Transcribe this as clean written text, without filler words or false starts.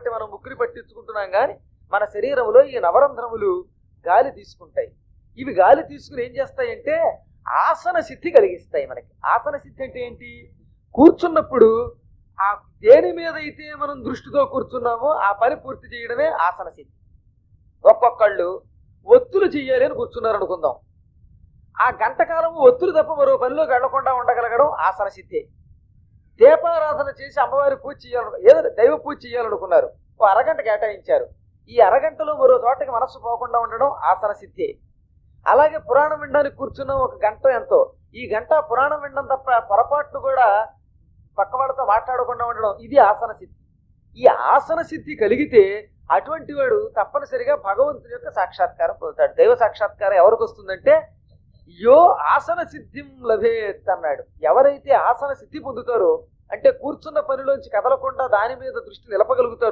కాబట్టి మనం ముక్కుని పట్టించుకుంటున్నాం కానీ మన శరీరంలో ఈ నవరంధ్రములు గాలి తీసుకుంటాయి. ఇవి గాలి తీసుకుని ఏం చేస్తాయంటే ఆసన సిద్ధి కలిగిస్తాయి మనకి. ఆసన సిద్ధి అంటే ఏంటి? కూర్చున్నప్పుడు ఆ దేని మీద అయితే మనం దృష్టితో కూర్చున్నామో ఆ పని పూర్తి చేయడమే ఆసన సిద్ధి. ఒక్కొక్కళ్ళు ఒత్తులు చెయ్యాలి అని కూర్చున్నారు అనుకుందాం, ఆ గంటకాలం ఒత్తులు తప్ప మరో పనిలోకి వెళ్లకుండా ఉండగలగడం ఆసన సిద్ధి. దీపారాధన చేసి అమ్మవారి పూజ చేయాలను, ఏదో దైవ పూజ చేయాలనుకున్నారు, ఓ అరగంట కేటాయించారు, ఈ అరగంటలో మరో చోటకి మనస్సు పోకుండా ఉండడం ఆసన సిద్ధి. అలాగే పురాణం వినడానికి కూర్చున్నాం ఒక గంట ఎంతో, ఈ గంట పురాణం వినడం తప్ప పొరపాట్లు కూడా పక్క వాళ్ళతో మాట్లాడకుండా ఉండడం, ఇది ఆసన సిద్ధి. ఈ ఆసన సిద్ధి కలిగితే అటువంటి వాడు తప్పనిసరిగా భగవంతుని యొక్క సాక్షాత్కారం పొందుతాడు. దైవ సాక్షాత్కారం ఎవరికి వస్తుందంటే యో ఆసన సిద్ధిం లభేత్ అన్నాడు. ఎవరైతే ఆసన సిద్ధి పొందుతారో అంటే కూర్చున్న పనిలోంచి కదలకుండా దాని మీద దృష్టి నిలపగలుగుతారో